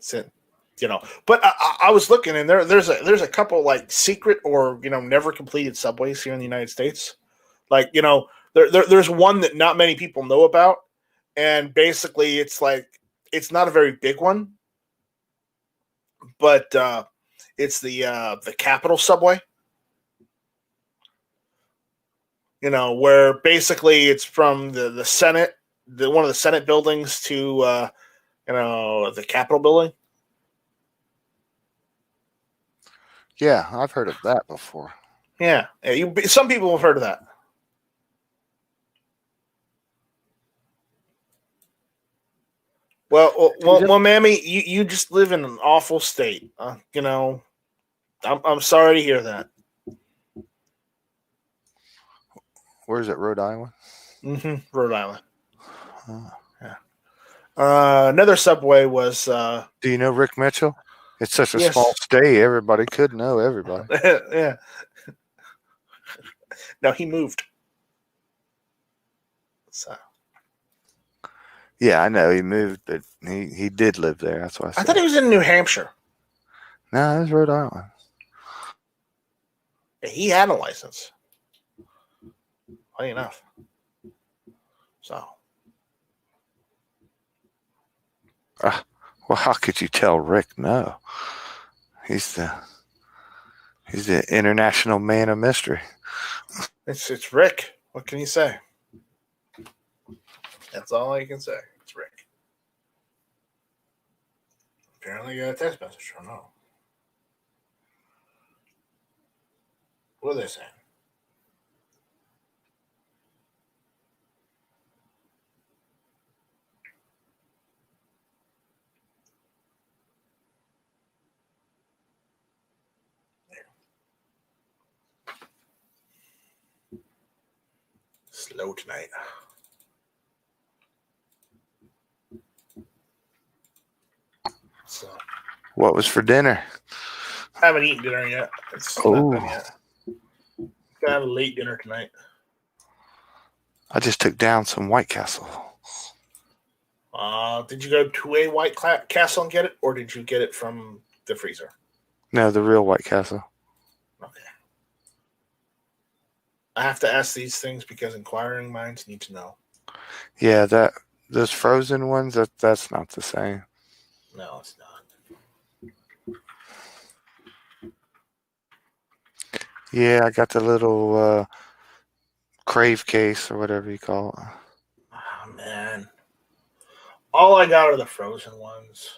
but I was looking, and there's a couple like secret or never completed subways here in the United States. Like there's one that not many people know about. And basically, it's not a very big one, but it's the Capitol subway. Where basically it's from the Senate, one of the Senate buildings to the Capitol building. Yeah, I've heard of that before. Yeah, some people have heard of that. Well, Mammy, you just live in an awful state. I'm sorry to hear that. Where is it? Rhode Island? Mm-hmm. Rhode Island. Yeah. Another subway was. Do you know Rick Mitchell? It's such a small state. Everybody could know everybody. Yeah. No, he moved. So. Yeah, I know he moved, but he did live there. That's why I thought he was in New Hampshire. No, it was Rhode Island. He had a license. Funny enough. So. Well, how could you tell Rick no? He's the international man of mystery. It's Rick. What can you say? That's all I can say. It's Rick. Apparently got a text message. I don't know. What are they saying? Slow tonight. So, what was for dinner? I haven't eaten dinner yet. It's not done yet. Gonna have a late dinner tonight. I just took down some White Castle. Did you go to a White Castle and get it, or did you get it from the freezer? No, the real White Castle. Okay. I have to ask these things because inquiring minds need to know. Yeah, those frozen ones, that's not the same. No, it's not. Yeah, I got the little crave case or whatever you call it. Oh, man. All I got are the frozen ones.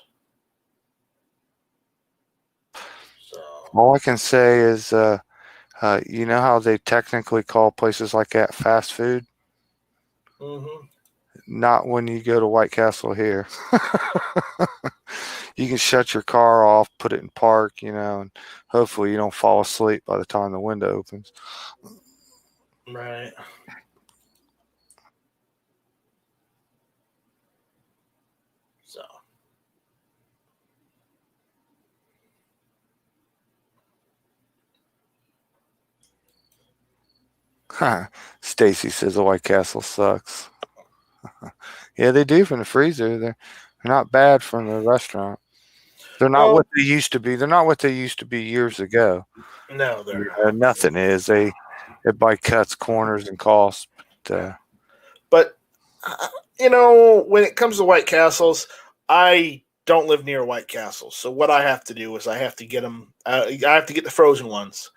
So. All I can say is, you know how they technically call places like that fast food? Mm-hmm. Not when you go to White Castle here. You can shut your car off, put it in park, and hopefully you don't fall asleep by the time the window opens. Right. So. Stacy says the White Castle sucks. Yeah, they do from the freezer. They're not bad from the restaurant. They're not what they used to be. They're not what they used to be years ago. No, they're not. Nothing is. Everybody cuts corners and costs. But when it comes to White Castles, I don't live near White Castles. So what I have to do is I have to get them. I have to get the frozen ones,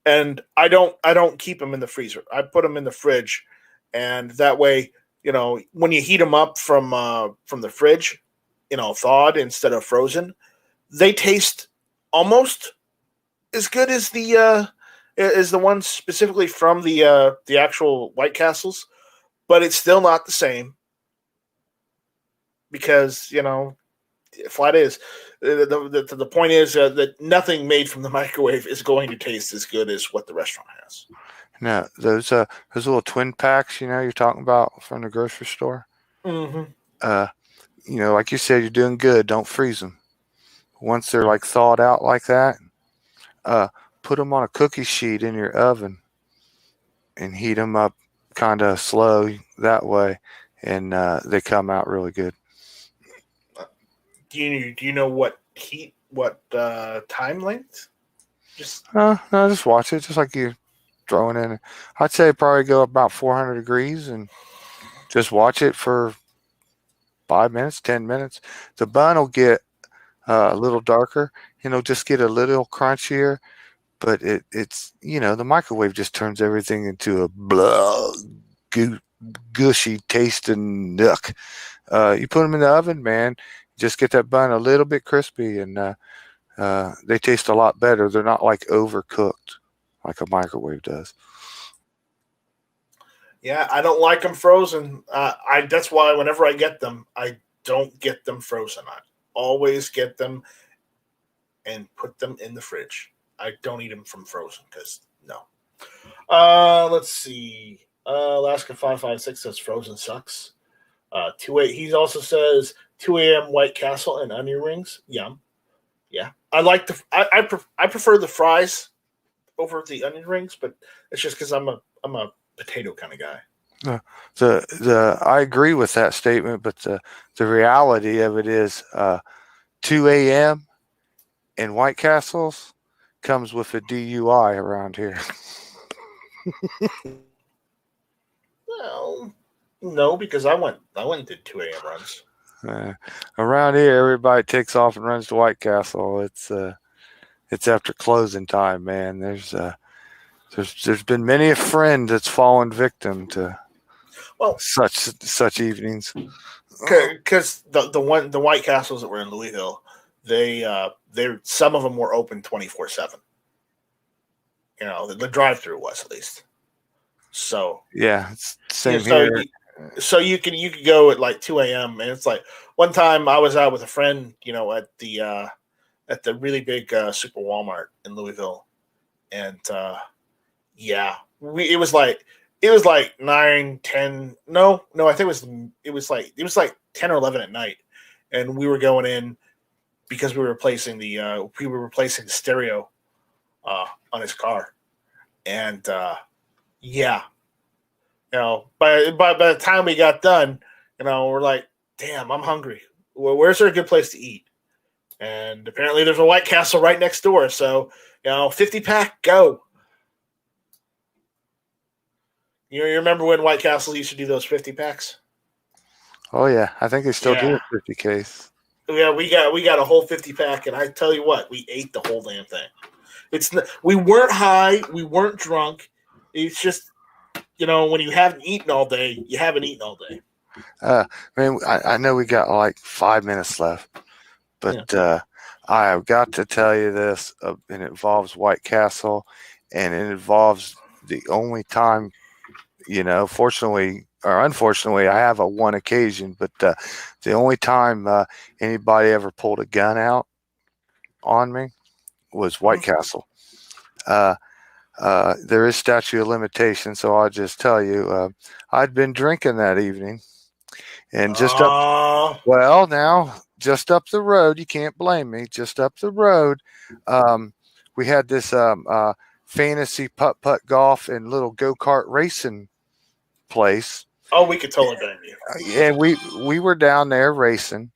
and I don't keep them in the freezer. I put them in the fridge, and that way, when you heat them up from the fridge, thawed instead of frozen, they taste almost as good as the ones specifically from the actual White Castles, but it's still not the same because flat is the point is that nothing made from the microwave is going to taste as good as what the restaurant has. Now those little twin packs, you're talking about from the grocery store. Mm-hmm. Like you said, you're doing good. Don't freeze them. Once they're like thawed out like that, put them on a cookie sheet in your oven and heat them up kind of slow that way, and they come out really good. Do you know what time length? Just watch it, just like you throwing in. I'd say probably go about 400 degrees and just watch it for 5 minutes, 10 minutes. The bun will get a little darker, just get a little crunchier, but it's the microwave just turns everything into a gushy tasting nook. You put them in the oven, man, just get that bun a little bit crispy, and they taste a lot better. They're not like overcooked like a microwave does. Yeah, I don't like them frozen. That's why whenever I get them, I don't get them frozen. I always get them and put them in the fridge. I don't eat them from frozen because no. Let's see. Alaska 556 says frozen sucks. 2 he also says 2 a.m. White Castle and onion rings. Yum. Yeah, I like I prefer the fries. over the onion rings, but it's just because I'm a potato kind of guy. I agree with that statement, but the reality of it is 2 a.m. in White Castles comes with a DUI around here. Well, no, because I went and did 2 a.m. runs. Around here, everybody takes off and runs to White Castle. It's after closing time, man. There's been many a friend that's fallen victim to such evenings. Because the White Castles that were in Louisville, they some of them were open 24/7. You know, the drive-through was at least. So yeah, it's same here. So you could go at like 2 a.m. and it's like one time I was out with a friend, you know, at the really big Super Walmart in Louisville, and it was like 9, 10. No, I think it was like 10 or 11 at night, and we were going in because we were replacing the stereo on his car, and you know, by the time we got done, you know, we're like, damn, I'm hungry. Where's there a good place to eat? And apparently there's a White Castle right next door. So, you know, 50-pack, go. You remember when White Castle used to do those 50-packs? Oh, yeah. I think they still do a 50 case. Yeah, we got a whole 50-pack, and I tell you what, we ate the whole damn thing. We weren't high. We weren't drunk. It's just, you know, when you haven't eaten all day, you haven't eaten all day. Man, I know we got like 5 minutes left, but I have got to tell you this, and it involves White Castle, and it involves the only time, you know, fortunately or unfortunately, I have a one occasion, but the only time anybody ever pulled a gun out on me was White Castle. There is statute of limitations, so I'll just tell you, I'd been drinking that evening, and just up the road, you can't blame me. Just up the road, we had this fantasy putt golf and little go-kart racing place. Oh, we could totally blame you. And we were down there racing,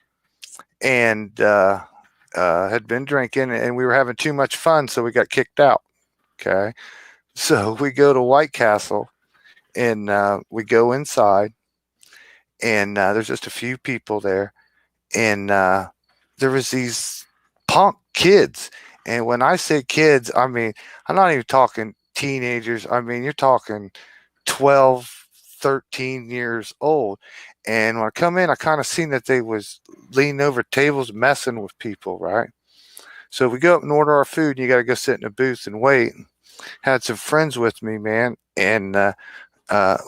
and had been drinking, and we were having too much fun, so we got kicked out. Okay, so we go to White Castle, and we go inside, and there's just a few people there, and there was these punk kids. And when I say kids, I mean, I'm not even talking teenagers. I mean, you're talking 12, 13 years old. And when I come in, I kind of seen that they was leaning over tables messing with people, right? So we go up and order our food, and you got to go sit in a booth and wait. Had some friends with me, man, and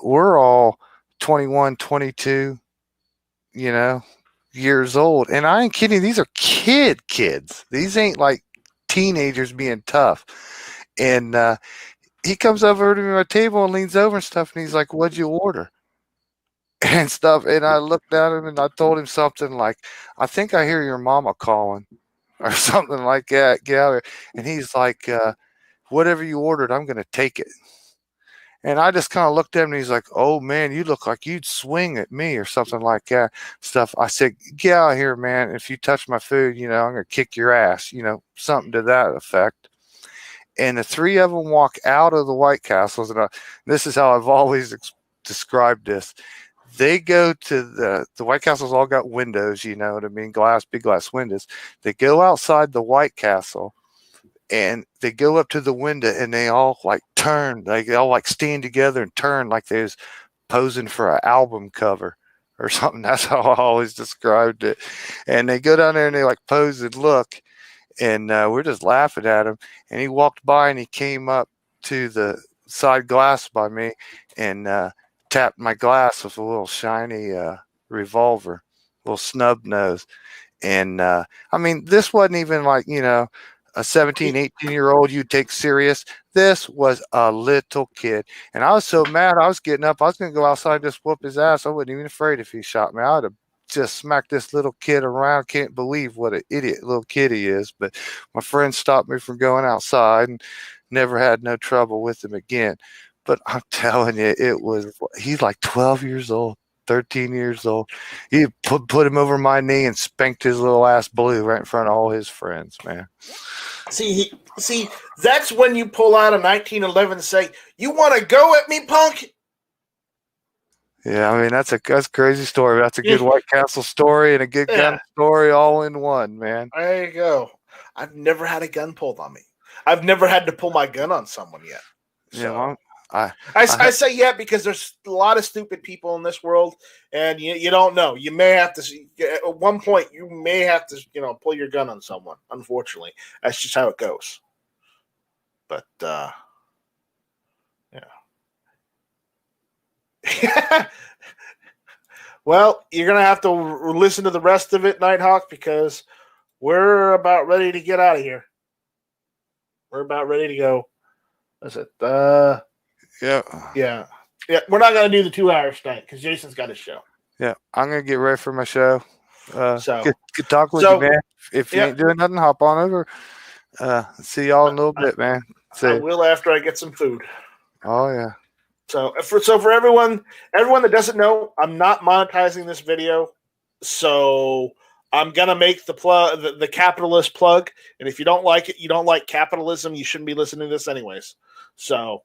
we're all 21, 22, you know, years old. And I ain't kidding. These are kids. These ain't like teenagers being tough. And he comes over to my table and leans over and stuff, and he's like, "What'd you order?" And stuff. And I looked at him and I told him something like, "I think I hear your mama calling," or something like that. Get out of here. And he's like, "Whatever you ordered, I'm going to take it." And I just kind of looked at him, and he's like, "Oh, man, you look like you'd swing at me," or something like that. Stuff. I said, "Get out of here, man. If you touch my food, you know, I'm going to kick your ass," you know, something to that effect. And the three of them walk out of the White Castles, and this is how I've always described this. They go to the White Castles all got windows, you know what I mean? Big glass windows. They go outside the White Castle, and they go up to the window, and they all like turn. They all like stand together and turn like they was posing for an album cover or something. That's how I always described it. And they go down there and they like pose and look, and we're just laughing at him. And he walked by and he came up to the side glass by me and tapped my glass with a little shiny revolver, little snub nose. And I mean, this wasn't even like, you know, a 17, 18-year-old you'd take serious. This was a little kid. And I was so mad, I was getting up. I was going to go outside and just whoop his ass. I wasn't even afraid if he shot me. I would have just smacked this little kid around. Can't believe what an idiot little kid he is. But my friend stopped me from going outside. And Never had no trouble with him again. But I'm telling you, he's like 12 years old, 13 years old. He put him over my knee and spanked his little ass blue right in front of all his friends, man. See, that's when you pull out a 1911 and say, "You want to go at me, punk?" Yeah, I mean that's a crazy story. That's a good White Castle story and a good gun story all in one, man. There you go. I've never had a gun pulled on me. I've never had to pull my gun on someone yet. So. Yeah, well, I say yet because there's a lot of stupid people in this world, and you don't know. You may have to at one point. You may have to pull your gun on someone. Unfortunately, that's just how it goes. But yeah. Well, you're gonna have to listen to the rest of it, Nighthawk, because we're about ready to get out of here. We're about ready to go. That's it. Yeah. We're not gonna do the 2 hours tonight because Jason's got his show. Yeah, I'm gonna get ready for my show. So good talk with you, man. If you ain't doing nothing, hop on over. See y'all in a little bit, man. I will after I get some food. Oh yeah. So for everyone that doesn't know, I'm not monetizing this video, so I'm gonna make the capitalist plug. And if you don't like it, you don't like capitalism, you shouldn't be listening to this anyways. So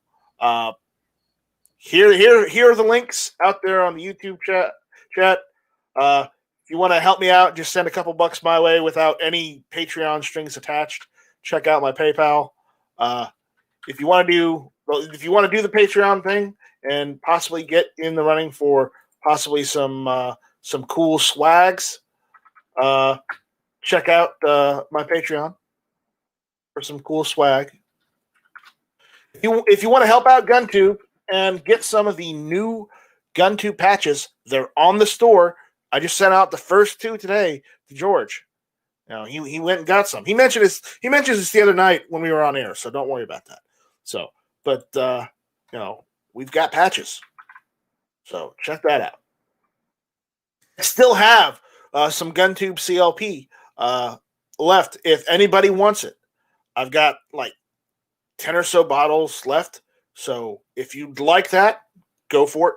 here are the links out there on the YouTube chat. If you want to help me out, just send a couple bucks my way without any Patreon strings attached. Check out my PayPal. If you want to do the Patreon thing and possibly get in the running for possibly some cool swags, check out my Patreon for some cool swag. If you want to help out GunTube and get some of the new GunTube patches, they're on the store. I just sent out the first 2 today to George. He went and got some. He mentioned this the other night when we were on air, so don't worry about that. So, but we've got patches, so check that out. I still have some GunTube CLP left if anybody wants it. I've got like 10 or so bottles left, so if you'd like that, go for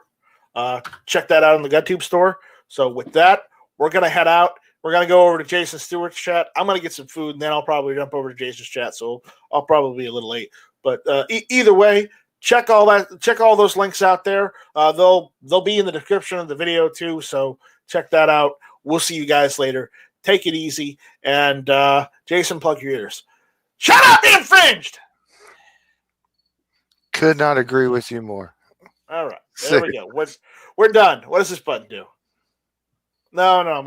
it. Check that out in the GunTube store. So with that, we're gonna head out. We're going to go over to Jason Stewart's chat. I'm going to get some food, and then I'll probably jump over to Jason's chat, so I'll probably be a little late. But either way, check all those links out there. They'll be in the description of the video too, so check that out. We'll see you guys later. Take it easy. And Jason, plug your ears. Shut up, the infringed! Could not agree with you more. All right. There we go. We're done. What does this button do? No.